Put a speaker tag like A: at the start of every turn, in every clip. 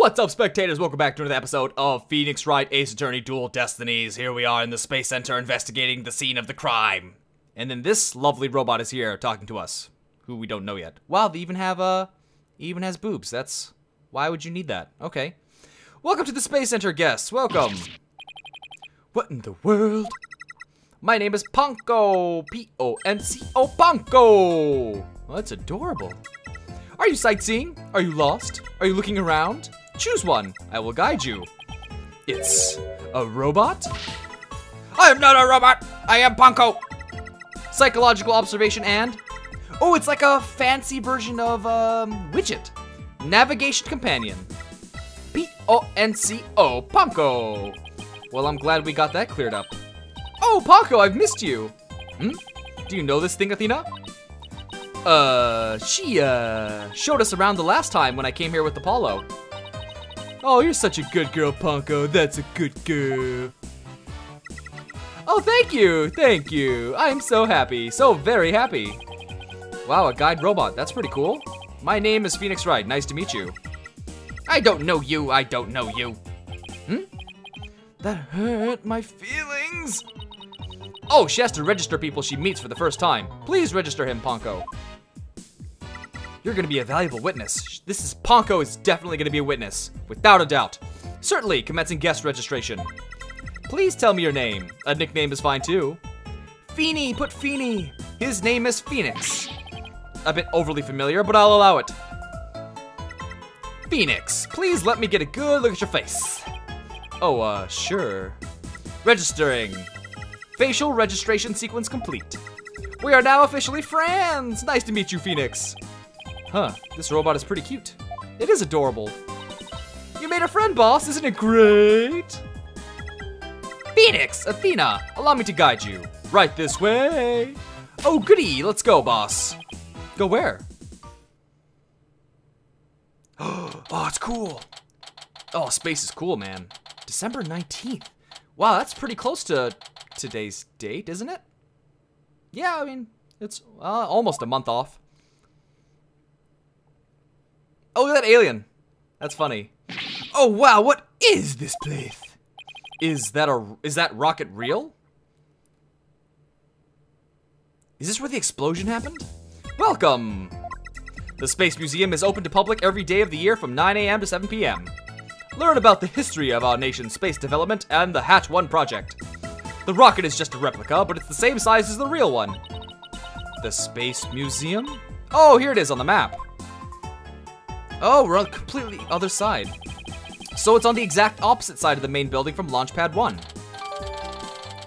A: What's up, spectators? Welcome back to another episode of Phoenix Wright Ace Attorney Dual Destinies. Here we are in the Space Center investigating the scene of the crime. And then this lovely robot is here talking to us, who we don't know yet. Wow, they even have, even has boobs. That's, why would you need that? Okay. Welcome to the Space Center, guests. Welcome. What in the world? My name is Ponko. P-O-N-C-O, Ponko. Well, that's adorable. Are you sightseeing? Are you lost? Are you looking around? Choose one. I will guide you. It's a robot? I am not a robot. I am Ponko. Psychological observation and... oh, it's like a fancy version of, widget. Navigation companion. P-O-N-C-O, Ponko. Well, I'm glad we got that cleared up. Oh, Ponko, I've missed you. Do you know this thing, Athena? She showed us around the last time when I came here with Apollo. Oh, you're such a good girl, Ponko. That's a good girl. Oh, thank you. Thank you. I'm so happy. So very happy. Wow, a guide robot. That's pretty cool. My name is Phoenix Wright. Nice to meet you. I don't know you. I don't know you. That hurt my feelings. Oh, she has to register people she meets for the first time. Please register him, Ponko. You're gonna be a valuable witness. Ponko is definitely gonna be a witness, without a doubt. Certainly, commencing guest registration. Please tell me your name. A nickname is fine too. Feeny, put Feeny. His name is Phoenix. A bit overly familiar, but I'll allow it. Phoenix, please let me get a good look at your face. Oh, sure. Registering. Facial registration sequence complete. We are now officially friends. Nice to meet you, Phoenix. Huh, this robot is pretty cute. It is adorable. You made a friend, boss. Isn't it great? Phoenix, Athena, allow me to guide you. Right this way. Oh, goody. Let's go, boss. Go where? Oh, it's cool. Oh, space is cool, man. December 19th. Wow, that's pretty close to today's date, isn't it? Yeah, I mean, it's almost a month off. Oh, look at that alien. That's funny. Oh, wow, what is this place? Is that rocket real? Is this where the explosion happened? Welcome. The Space Museum is open to public every day of the year from 9 a.m. to 7 p.m. Learn about the history of our nation's space development and the Hatch 1 project. The rocket is just a replica, but it's the same size as the real one. The Space Museum? Oh, here it is on the map. Oh, we're on the completely other side. So it's on the exact opposite side of the main building from Launchpad 1.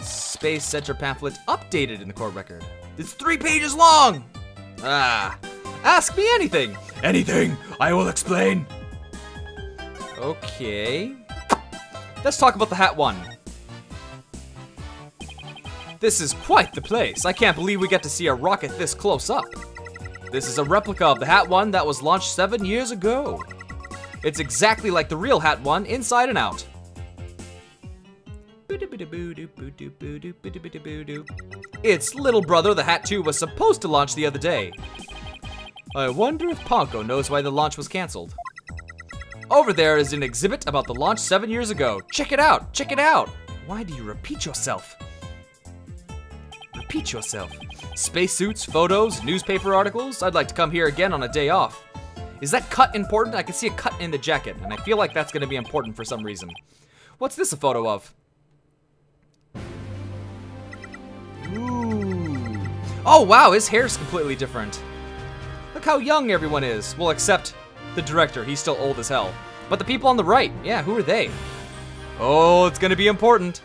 A: Space Center pamphlet updated in the court record. It's 3 pages long! Ah, ask me anything. Anything, I will explain. Okay. Let's talk about the Hat 1. This is quite the place. I can't believe we get to see a rocket this close up. This is a replica of the Hat 1 that was launched 7 years ago. It's exactly like the real Hat 1 inside and out. Its little brother, the Hat 2, was supposed to launch the other day. I wonder if Ponko knows why the launch was canceled. Over there is an exhibit about the launch 7 years ago. Check it out, check it out. Why do you repeat yourself? Repeat yourself. Spacesuits, photos, newspaper articles. I'd like to come here again on a day off. Is that cut important? I can see a cut in the jacket, and I feel like that's gonna be important for some reason. What's this a photo of? Ooh. Oh wow, his hair's completely different. Look how young everyone is. Well, except the director, he's still old as hell. But the people on the right, yeah, who are they? Oh, it's gonna be important.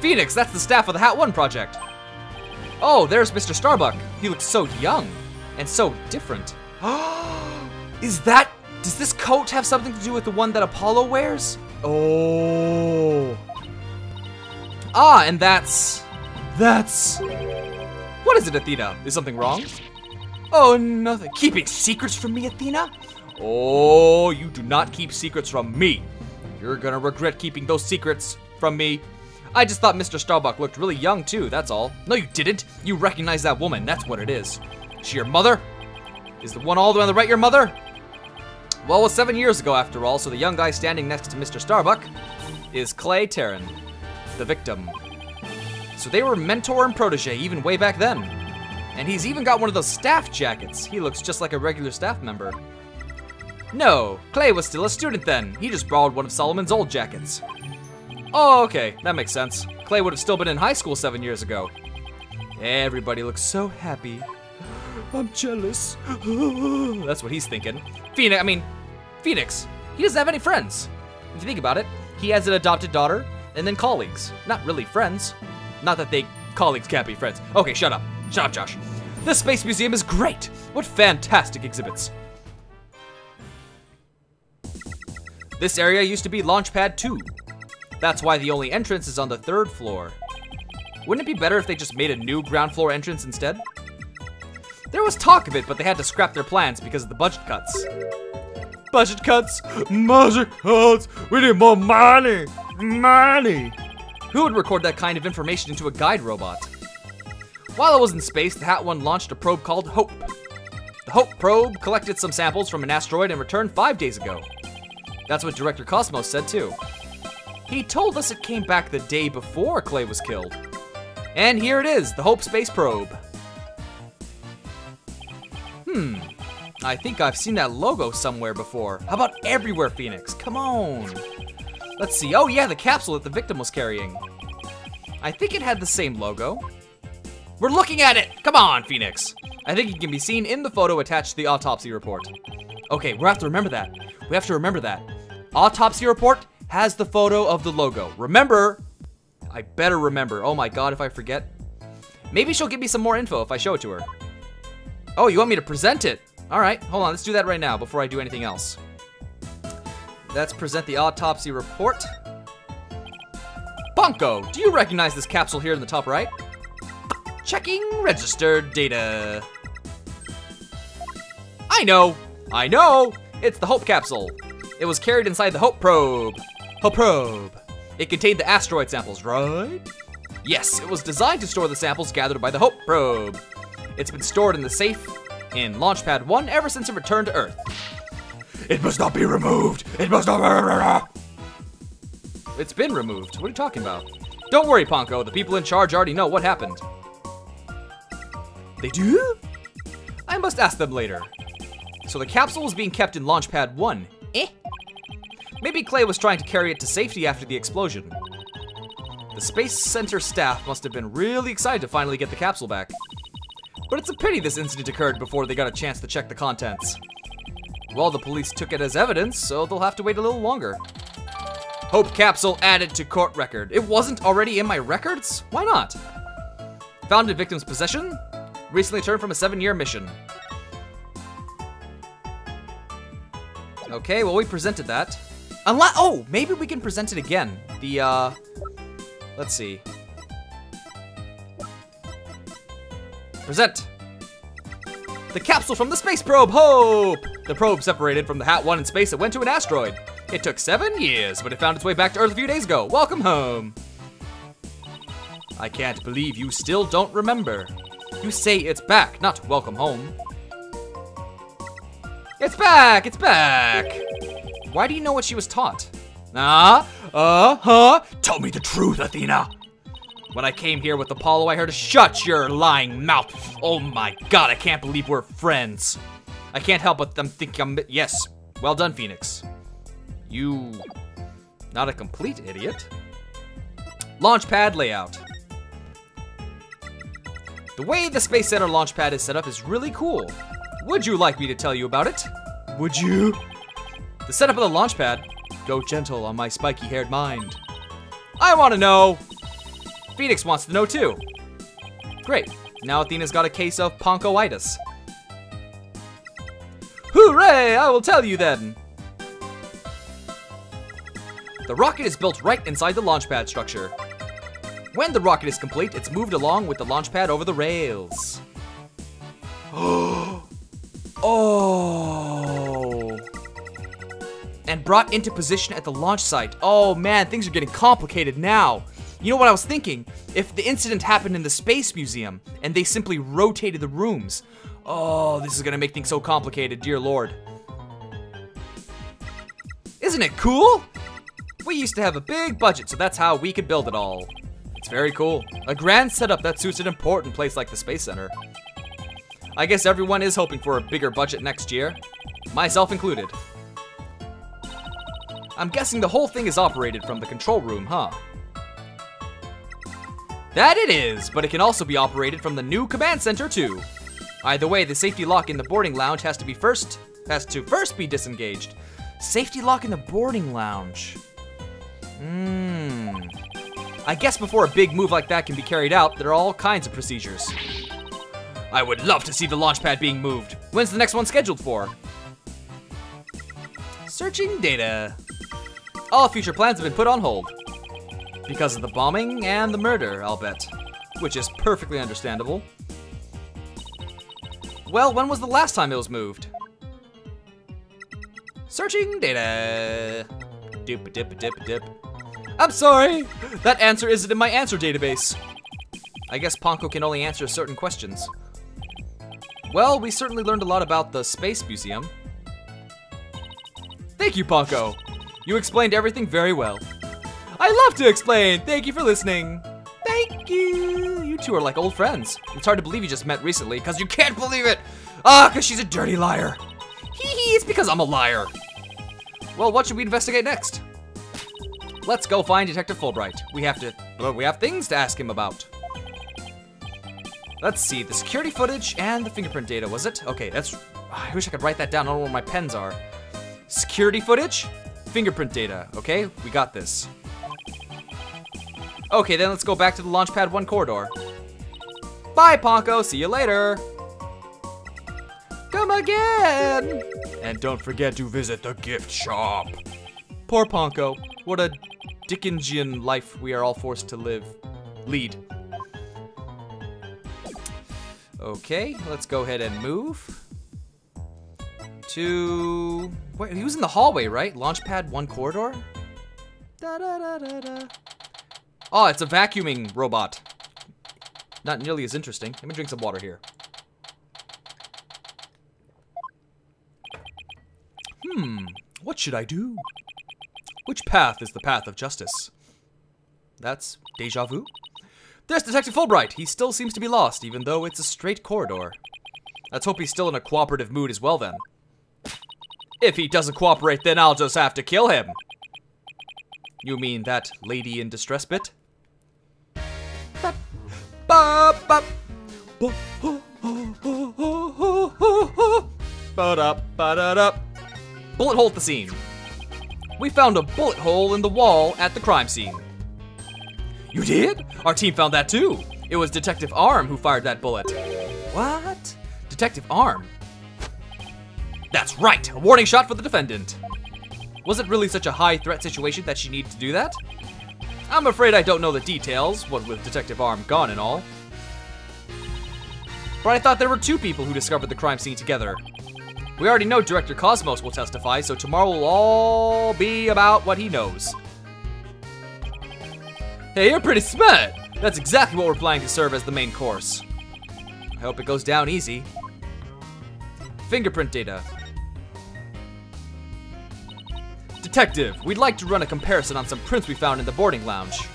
A: Phoenix, that's the staff of the Hat 1 project. Oh, there's Mr. Starbuck. He looks so young and so different. Does this coat have something to do with the one that Apollo wears? Oh. Ah, and that's... What is it, Athena? Is something wrong? Oh, nothing. Keeping secrets from me, Athena? Oh, you do not keep secrets from me. You're gonna regret keeping those secrets from me. I just thought Mr. Starbuck looked really young too, that's all. No, you didn't. You recognize that woman, that's what it is. Is she your mother? Is the one all the way on the right your mother? Well, it was 7 years ago after all, so the young guy standing next to Mr. Starbuck is Clay Terran, the victim. So they were mentor and protege even way back then. And he's even got one of those staff jackets. He looks just like a regular staff member. No, Clay was still a student then. He just borrowed one of Solomon's old jackets. Oh, okay, that makes sense. Clay would have still been in high school 7 years ago. Everybody looks so happy. I'm jealous. That's what he's thinking. Phoenix, he doesn't have any friends. If you think about it, he has an adopted daughter and then colleagues. Not really friends. Not that colleagues can't be friends. Okay, shut up. Shut up, Josh. This Space Museum is great. What fantastic exhibits. This area used to be Launchpad 2. That's why the only entrance is on the 3rd floor. Wouldn't it be better if they just made a new ground floor entrance instead? There was talk of it, but they had to scrap their plans because of the budget cuts. Budget cuts? Budget cuts! We need more money! Money! Who would record that kind of information into a guide robot? While it was in space, the Hat One launched a probe called Hope. The Hope probe collected some samples from an asteroid and returned 5 days ago. That's what Director Cosmos said too. He told us it came back the day before Clay was killed. And here it is, the Hope space probe. I think I've seen that logo somewhere before. How about everywhere, Phoenix? Come on. Let's see. Oh yeah, the capsule that the victim was carrying. I think it had the same logo. We're looking at it! Come on, Phoenix. I think it can be seen in the photo attached to the autopsy report. Okay, we have to remember that. We have to remember that. Autopsy report has the photo of the logo. Remember. I better remember. Oh my god, if I forget. Maybe she'll give me some more info if I show it to her. Oh, you want me to present it? Alright, hold on, let's do that right now before I do anything else. Let's present the autopsy report. Bonko, do you recognize this capsule here in the top right? Checking registered data. I know! It's the Hope capsule. It was carried inside the Hope probe. Hope probe. It contained the asteroid samples, right? Yes, it was designed to store the samples gathered by the Hope probe. It's been stored in the safe in Launchpad 1 ever since it returned to Earth. It must not be removed! It must not be... It's been removed. What are you talking about? Don't worry, Ponko. The people in charge already know what happened. They do? I must ask them later. So the capsule was being kept in Launchpad 1. Maybe Clay was trying to carry it to safety after the explosion. The Space Center staff must have been really excited to finally get the capsule back. But it's a pity this incident occurred before they got a chance to check the contents. Well, the police took it as evidence, so they'll have to wait a little longer. Hope capsule added to court record. It wasn't already in my records? Why not? Found in victim's possession. Recently returned from a 7-year mission. Okay, well, we presented that. Oh, maybe we can present it again. Let's see. Present. The capsule from the space probe, Hope! The probe separated from the Hat 1 in space and went to an asteroid. It took 7 years, but it found its way back to Earth a few days ago. Welcome home. I can't believe you still don't remember. You say it's back, not welcome home. It's back, it's back. Why do you know what she was taught? Tell me the truth, Athena. When I came here with Apollo, I heard a shut your lying mouth. Oh my god, I can't believe we're friends. I can't help but think yes. Well done, Phoenix. You, not a complete idiot. Launchpad layout. The way the Space Center launchpad is set up is really cool. Would you like me to tell you about it? Would you? The setup of the launchpad. Go gentle on my spiky-haired mind. I want to know. Phoenix wants to know too. Great. Now Athena's got a case of Ponkoitis. Hooray! I will tell you then. The rocket is built right inside the launchpad structure. When the rocket is complete, it's moved along with the launchpad over the rails. Oh! And brought into position at the launch site. Oh man, things are getting complicated now. You know what I was thinking? If the incident happened in the Space Museum and they simply rotated the rooms. Oh, this is gonna make things so complicated, dear Lord. Isn't it cool? We used to have a big budget, so that's how we could build it all. It's very cool. A grand setup that suits an important place like the Space Center. I guess everyone is hoping for a bigger budget next year, myself included. I'm guessing the whole thing is operated from the control room, huh? That it is, but it can also be operated from the new command center too. Either way, the safety lock in the boarding lounge has to first be disengaged. Safety lock in the boarding lounge. I guess before a big move like that can be carried out, there are all kinds of procedures. I would love to see the launch pad being moved. When's the next one scheduled for? Searching data. All future plans have been put on hold. Because of the bombing and the murder, I'll bet. Which is perfectly understandable. Well, when was the last time it was moved? Searching data. Dip. I'm sorry, that answer isn't in my answer database. I guess Ponko can only answer certain questions. Well, we certainly learned a lot about the Space Museum. Thank you, Ponko. You explained everything very well. I love to explain. Thank you for listening. Thank you. You two are like old friends. It's hard to believe you just met recently, because you can't believe it. Because she's a dirty liar. Hee hee, it's because I'm a liar. Well, what should we investigate next? Let's go find Detective Fulbright. We have things to ask him about. Let's see, the security footage and the fingerprint data, was it? Okay, I wish I could write that down. I don't know where my pens are. Security footage, fingerprint data. Okay, we got this. Okay, then let's go back to the Launchpad 1 corridor. Bye, Ponko. See you later. Come again. And don't forget to visit the gift shop. Poor Ponko. What a Dickensian life we are all forced to lead. Okay, let's go ahead and move to... Wait, he was in the hallway, right? Launchpad 1 corridor? Oh, it's a vacuuming robot. Not nearly as interesting. Let me drink some water here. What should I do? Which path is the path of justice? That's deja vu. There's Detective Fulbright. He still seems to be lost, even though it's a straight corridor. Let's hope he's still in a cooperative mood as well, then. If he doesn't cooperate, then I'll just have to kill him. You mean that lady in distress bit? Bullet hole at the scene. We found a bullet hole in the wall at the crime scene. You did? Our team found that too. It was Detective Arm who fired that bullet. What? Detective Arm? That's right, a warning shot for the defendant. Was it really such a high threat situation that she needed to do that? I'm afraid I don't know the details, what with Detective Arm gone and all. But I thought there were two people who discovered the crime scene together. We already know Director Cosmos will testify, so tomorrow will all be about what he knows. Hey, you're pretty smart. That's exactly what we're planning to serve as the main course. I hope it goes down easy. Fingerprint data. Detective, we'd like to run a comparison on some prints we found in the boarding lounge.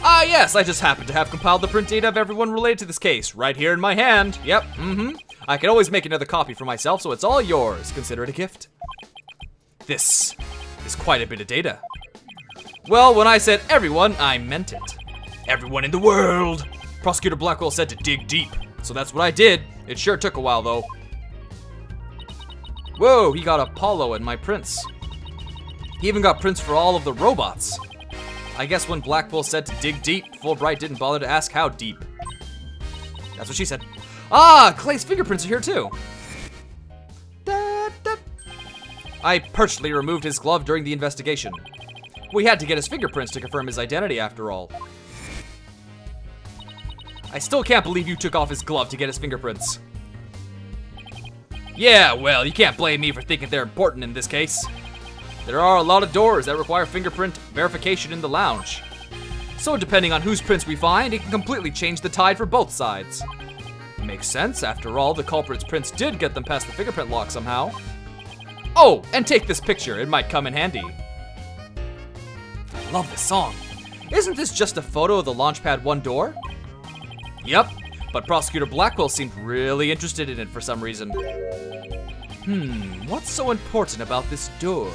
A: Ah, yes, I just happened to have compiled the print data of everyone related to this case, right here in my hand. Yep, I can always make another copy for myself, so it's all yours. Consider it a gift. This is quite a bit of data. Well, when I said everyone, I meant it. Everyone in the world. Prosecutor Blackwell said to dig deep, so that's what I did. It sure took a while, though. Whoa, he got Apollo and my prints. He even got prints for all of the robots. I guess when Blackwell said to dig deep, Fulbright didn't bother to ask how deep. That's what she said. Ah, Clay's fingerprints are here too. I personally removed his glove during the investigation. We had to get his fingerprints to confirm his identity after all. I still can't believe you took off his glove to get his fingerprints. Yeah, well, you can't blame me for thinking they're important in this case. There are a lot of doors that require fingerprint verification in the lounge. So depending on whose prints we find, it can completely change the tide for both sides. Makes sense, after all, the culprit's prints did get them past the fingerprint lock somehow. Oh, and take this picture. It might come in handy. I love this song. Isn't this just a photo of the Launchpad 1 door? Yep, but Prosecutor Blackwell seemed really interested in it for some reason. What's so important about this door?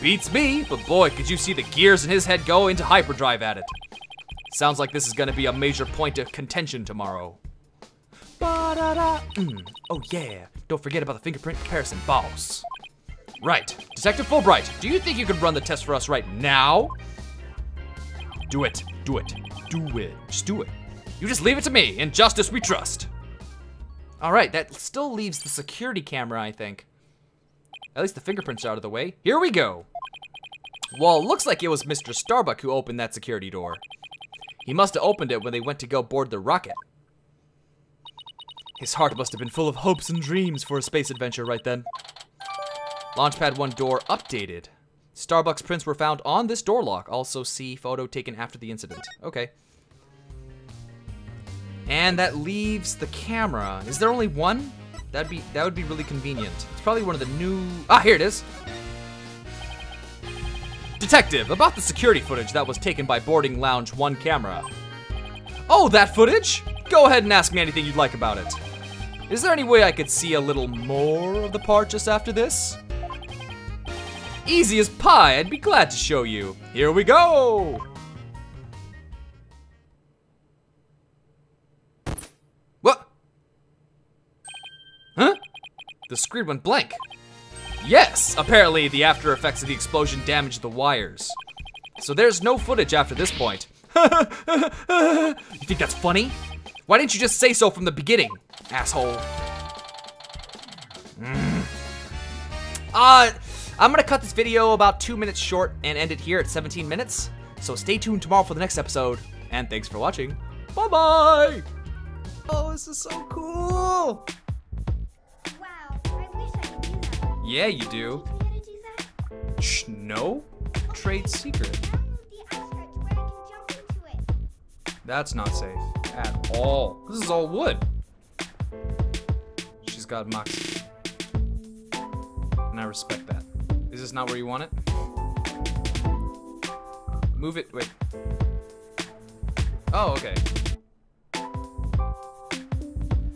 A: Beats me, but boy, could you see the gears in his head go into hyperdrive at it. Sounds like this is gonna be a major point of contention tomorrow. Oh yeah, don't forget about the fingerprint comparison, boss. Right, Detective Fulbright, do you think you could run the test for us right now? Do it, do it, do it, just do it. You just leave it to me, in justice we trust. All right, that still leaves the security camera, I think. At least the fingerprints are out of the way. Here we go. Well, it looks like it was Mr. Starbuck who opened that security door. He must have opened it when they went to go board the rocket. His heart must have been full of hopes and dreams for a space adventure right then. Launchpad 1 door updated. Starbuck's prints were found on this door lock. Also see photo taken after the incident. Okay. And that leaves the camera. Is there only one? That would be really convenient. It's probably one of the new... Ah, here it is. Detective, about the security footage that was taken by Boarding Lounge 1 camera. Oh, that footage? Go ahead and ask me anything you'd like about it. Is there any way I could see a little more of the part just after this? Easy as pie, I'd be glad to show you. Here we go! What? Huh? The screen went blank. Yes, apparently the after effects of the explosion damaged the wires. So there's no footage after this point. You think that's funny? Why didn't you just say so from the beginning, asshole? I'm gonna cut this video about 2 minutes short and end it here at 17 minutes. So stay tuned tomorrow for the next episode, and thanks for watching. Bye-bye! Oh, this is so cool!
B: Wow, I wish I could do that.
A: Yeah, you do.
B: Teach me how to do that?
A: Shh, no? Trade secret.
B: Download the aspect where I can jump into it.
A: That's not safe at all. This is all wood. She's got Moxie. And I respect that. Is this not where you want it? Move it, wait. Oh, okay.